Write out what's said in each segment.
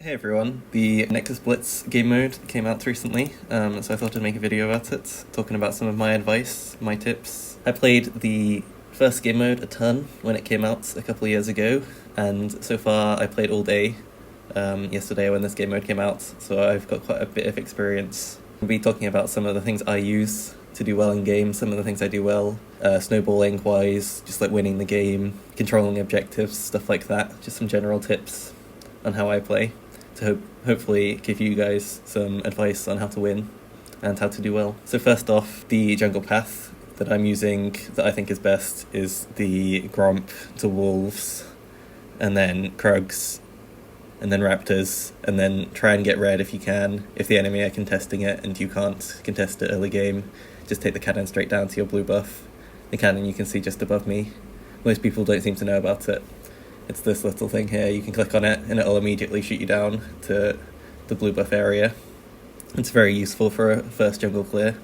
Hey everyone, the Nexus Blitz game mode came out recently, so I thought I'd make a video about it, talking about some of my advice, my tips. I played the first game mode a ton when it came out a couple of years ago, and so far I played all day yesterday when this game mode came out, so I've got quite a bit of experience. I'll be talking about some of the things I use to do well in games, some of the things I do well, snowballing wise, just like winning the game, controlling objectives, stuff like that, just some general tips on how I play to hopefully give you guys some advice on how to win and how to do well. So first off, the jungle path that I'm using that I think is best is the Gromp to Wolves, and then Krugs, and then Raptors, and then try and get red if you can. If the enemy are contesting it and you can't contest it early game, just take the cannon straight down to your blue buff. The cannon you can see just above me. Most people don't seem to know about it. It's this little thing here, you can click on it and it'll immediately shoot you down to the blue buff area. It's very useful for a first jungle clear.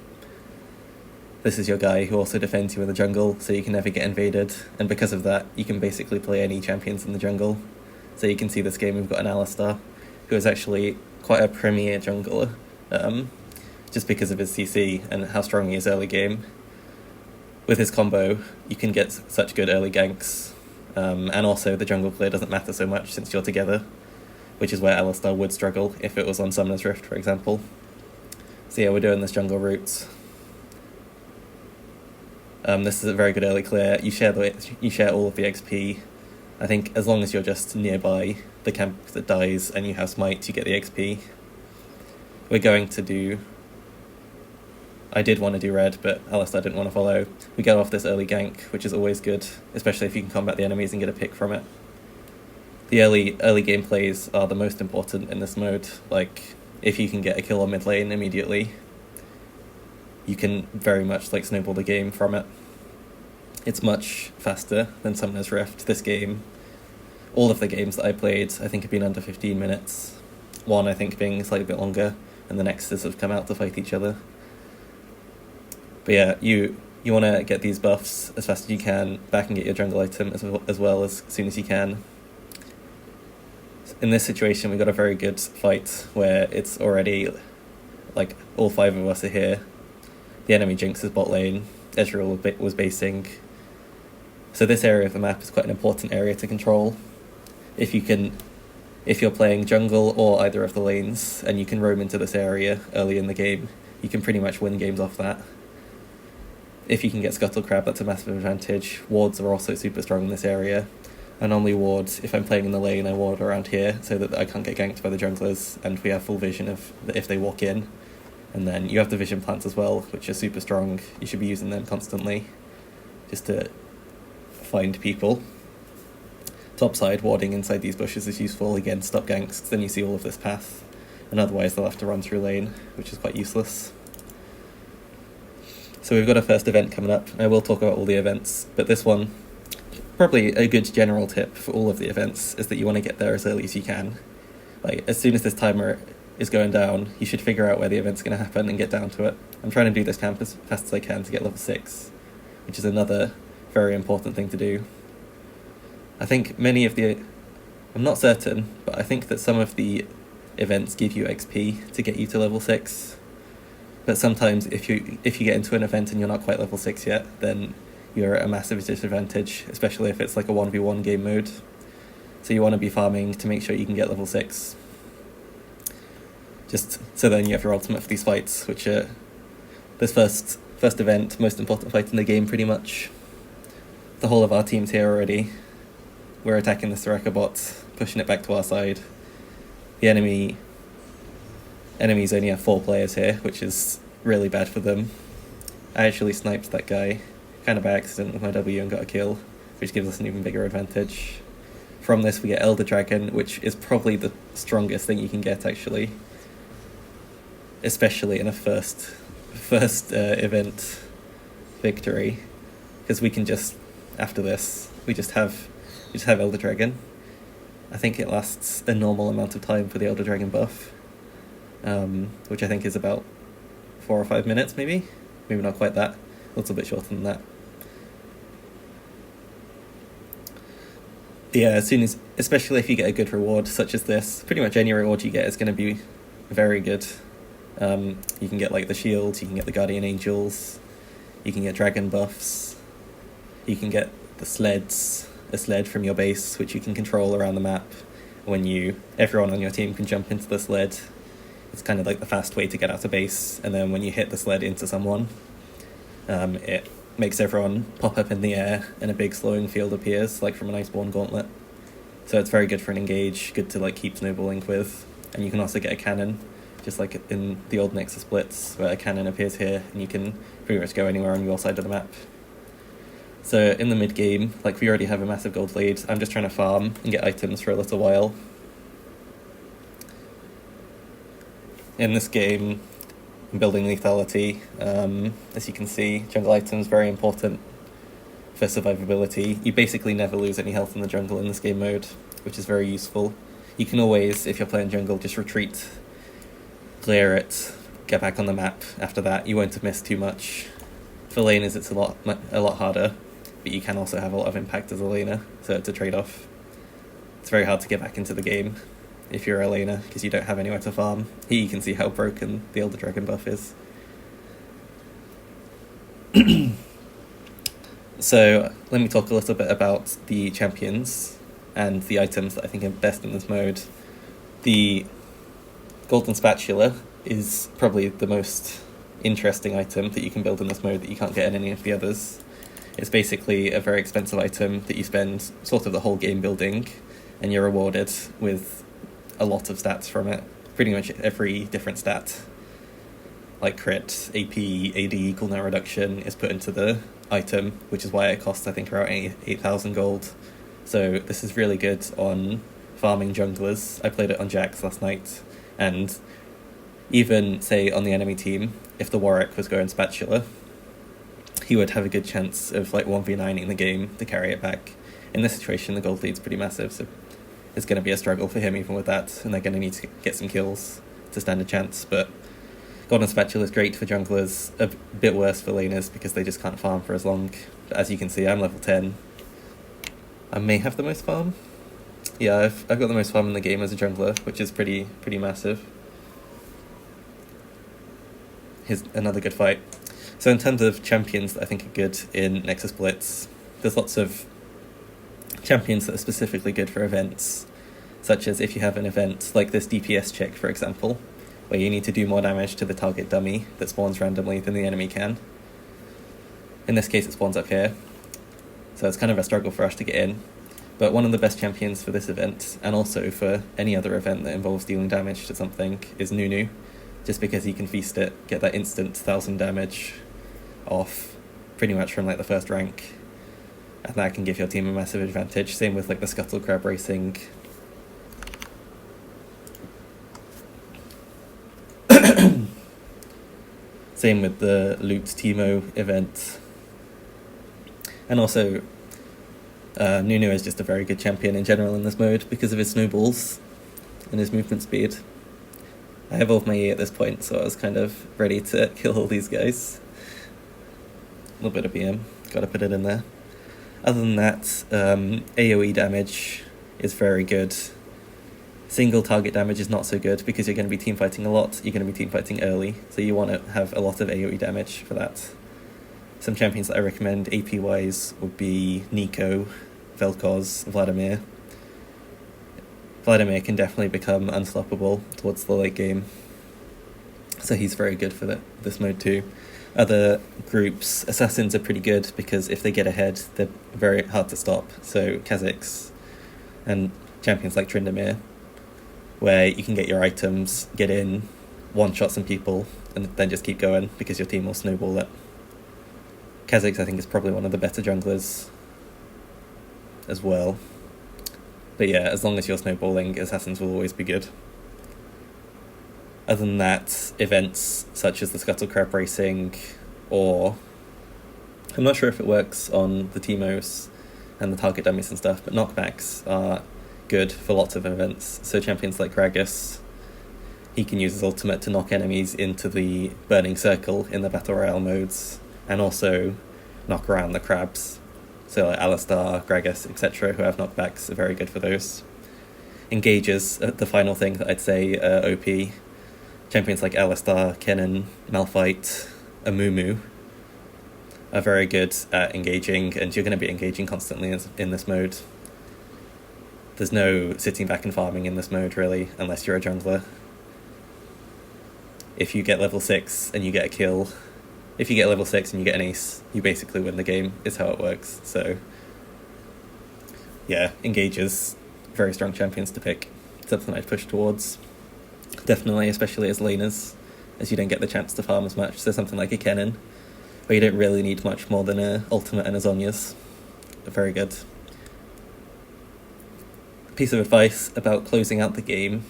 This is your guy who also defends you in the jungle, so you can never get invaded, and because of that you can basically play any champions in the jungle. So you can see this game we've got an Alistar, who is actually quite a premier jungler, just because of his CC and how strong he is early game. With his combo, you can get such good early ganks. And also the jungle clear doesn't matter so much since you're together, which is where Alistar would struggle if it was on Summoner's Rift, for example. So yeah, we're doing this jungle route. This is a very good early clear. You share all of the XP. I think as long as you're just nearby the camp that dies and you have smite, you get the XP. We're going to do... I did want to do red, but Alistar didn't want to follow. We get off this early gank, which is always good, especially if you can combat the enemies and get a pick from it. The early game plays are the most important in this mode. Like, if you can get a kill on mid lane immediately, you can very much like snowball the game from it. It's much faster than Summoner's Rift. This game, all of the games that I played, I think have been under 15 minutes. One, I think, being slightly bit longer, and the Nexus have come out to fight each other. But yeah, you want to get these buffs as fast as you can, back and get your jungle item as well as soon as you can. In this situation, we got a very good fight where it's already, like, all 5 of us are here. The enemy Jinx is bot lane, Ezreal was basing. So this area of the map is quite an important area to control. If you're playing jungle or either of the lanes, and you can roam into this area early in the game, you can pretty much win games off that. If you can get Scuttle Crab, that's a massive advantage. Wards are also super strong in this area. I normally ward, if I'm playing in the lane, I ward around here so that I can't get ganked by the junglers, and we have full vision of if they walk in. And then you have the vision plants as well, which are super strong. You should be using them constantly, just to find people. Topside, warding inside these bushes is useful. Again, stop ganks, then you see all of this path. And otherwise they'll have to run through lane, which is quite useless. So we've got our first event coming up. I will talk about all the events, but this one, probably a good general tip for all of the events, is that you want to get there as early as you can. Like, as soon as this timer is going down, you should figure out where the event's going to happen and get down to it. I'm trying to do this camp as fast as I can to get level 6, which is another very important thing to do. I think I'm not certain, but I think that some of the events give you XP to get you to level 6. But sometimes if you get into an event and you're not quite level 6 yet, then you're at a massive disadvantage, especially if it's like a 1v1 game mode. So you want to be farming to make sure you can get level 6. Just so then you have your ultimate for these fights, which are this first event, most important fight in the game pretty much. The whole of our team's here already. We're attacking the Soraka bot, pushing it back to our side. The enemies only have 4 players here, which is really bad for them. I actually sniped that guy, kind of by accident with my W, and got a kill, which gives us an even bigger advantage. From this we get Elder Dragon, which is probably the strongest thing you can get actually, especially in a first event victory, because we can just, after this, we just have Elder Dragon. I think it lasts a normal amount of time for the Elder Dragon buff. Which I think is about 4 or 5 minutes, maybe not quite that, a little bit shorter than that. Yeah, especially if you get a good reward such as this, pretty much any reward you get is going to be very good. You can get like the shield, you can get the guardian angels, you can get dragon buffs, you can get the sleds, a sled from your base which you can control around the map. Everyone on your team can jump into the sled. It's kind of like the fast way to get out of base, and then when you hit the sled into someone, it makes everyone pop up in the air and a big slowing field appears, like from an Iceborne gauntlet. So it's very good for an engage, good to like keep snowballing with. And you can also get a cannon, just like in the old Nexus Blitz, where a cannon appears here and you can pretty much go anywhere on your side of the map. So in the mid game, like we already have a massive gold lead, I'm just trying to farm and get items for a little while. In this game, I'm building lethality. As you can see, jungle items very important for survivability. You basically never lose any health in the jungle in this game mode, which is very useful. You can always, if you're playing jungle, just retreat, clear it, get back on the map after that. You won't have missed too much. For laners it's a lot harder, but you can also have a lot of impact as a laner, so it's a trade-off. It's very hard to get back into the game if you're a laner, because you don't have anywhere to farm. Here you can see how broken the Elder Dragon buff is. So let me talk a little bit about the champions and the items that I think are best in this mode. The Golden Spatula is probably the most interesting item that you can build in this mode that you can't get in any of the others. It's basically a very expensive item that you spend sort of the whole game building, and you're rewarded with a lot of stats from it. Pretty much every different stat, like crit, AP, AD, cooldown reduction, is put into the item, which is why it costs, I think, around 8,000 gold. So this is really good on farming junglers. I played it on Jax last night, and even, say, on the enemy team, if the Warwick was going Spatula, he would have a good chance of like 1v9ing the game to carry it back. In this situation, the gold lead's pretty massive, so it's going to be a struggle for him even with that, and they're going to need to get some kills to stand a chance. But Golden Spatula is great for junglers, a bit worse for laners because they just can't farm for as long. But as you can see, I'm level 10. I may have the most farm. Yeah, I've got the most farm in the game as a jungler, which is pretty massive. Here's another good fight. So in terms of champions that I think are good in Nexus Blitz, there's lots of champions that are specifically good for events, such as if you have an event like this DPS check, for example, where you need to do more damage to the target dummy that spawns randomly than the enemy can. In this case it spawns up here, so it's kind of a struggle for us to get in. But one of the best champions for this event, and also for any other event that involves dealing damage to something, is Nunu, just because he can feast it, get that instant 1000 damage off pretty much from like the first rank, and that can give your team a massive advantage. Same with like the Scuttle Crab Racing. Same with the Loot Teemo event. And also, Nunu is just a very good champion in general in this mode because of his snowballs and his movement speed. I evolved my E at this point, so I was kind of ready to kill all these guys. A little bit of BM, gotta put it in there. Other than that, AoE damage is very good. Single target damage is not so good because you're going to be team fighting a lot, you're going to be team fighting early, so you want to have a lot of AoE damage for that. Some champions that I recommend AP-wise would be Nico, Vel'Koz, Vladimir. Vladimir can definitely become unstoppable towards the late game, so he's very good for this mode too. Other groups, assassins are pretty good because if they get ahead, they're very hard to stop. So Kha'Zix and champions like Tryndamere, where you can get your items, get in, one-shot some people, and then just keep going because your team will snowball it. Kha'Zix, I think, is probably one of the better junglers as well. But yeah, as long as you're snowballing, assassins will always be good. Other than that, events such as the Scuttle Crab Racing, or I'm not sure if it works on the Teemos and the target dummies and stuff, but knockbacks are good for lots of events. So champions like Gragas, he can use his ultimate to knock enemies into the burning circle in the Battle Royale modes, and also knock around the crabs. So like Alistar, Gragas, etc., who have knockbacks, are very good for those. Engages, the final thing that I'd say, OP. Champions like Alistar, Kennen, Malphite, Amumu are very good at engaging, and you're going to be engaging constantly in this mode. There's no sitting back and farming in this mode, really, unless you're a jungler. If you get level 6 and you get a kill, if you get level 6 and you get an ace, you basically win the game, is how it works. So, yeah, engages, very strong champions to pick. Something I'd push towards. Definitely, especially as laners, as you don't get the chance to farm as much. So something like a Kennen, where you don't really need much more than a ultimate and a Zhonya's. Very good. Piece of advice about closing out the game.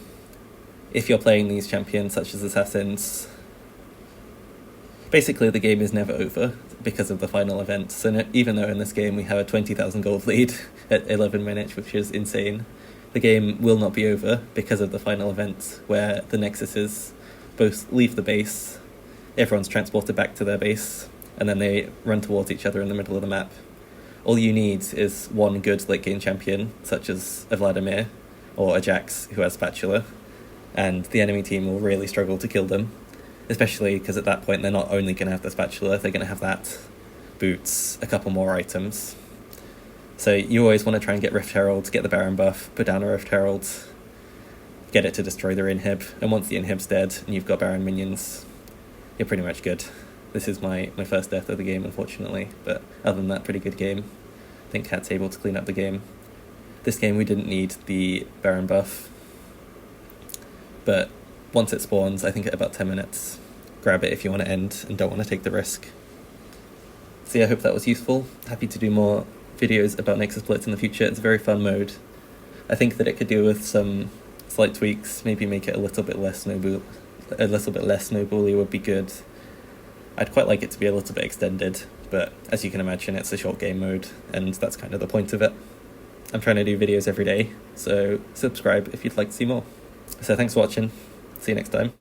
If you're playing these champions such as assassins, basically the game is never over because of the final event. So even though in this game we have a 20,000 gold lead at 11 minutes, which is insane, the game will not be over because of the final event, where the Nexuses both leave the base, everyone's transported back to their base, and then they run towards each other in the middle of the map. All you need is one good late game champion, such as a Vladimir or a Jax who has Spatula, and the enemy team will really struggle to kill them, especially because at that point they're not only going to have the Spatula, they're going to have that, boots, a couple more items. So you always want to try and get Rift Herald, get the Baron buff, put down a Rift Herald, get it to destroy their inhib, and once the inhib's dead and you've got Baron minions, you're pretty much good. This is my first death of the game, unfortunately, but other than that, pretty good game. I think Cat's able to clean up the game. This game we didn't need the Baron buff, but once it spawns, I think at about 10 minutes, grab it if you want to end and don't want to take the risk. So yeah, I hope that was useful. Happy to do more videos about Nexus Blitz in the future. It's a very fun mode. I think that it could do with some slight tweaks, maybe make it a little bit less snowball, would be good. I'd quite like it to be a little bit extended, but as you can imagine, it's a short game mode, and that's kind of the point of it. I'm trying to do videos every day, so subscribe if you'd like to see more. So thanks for watching. See you next time.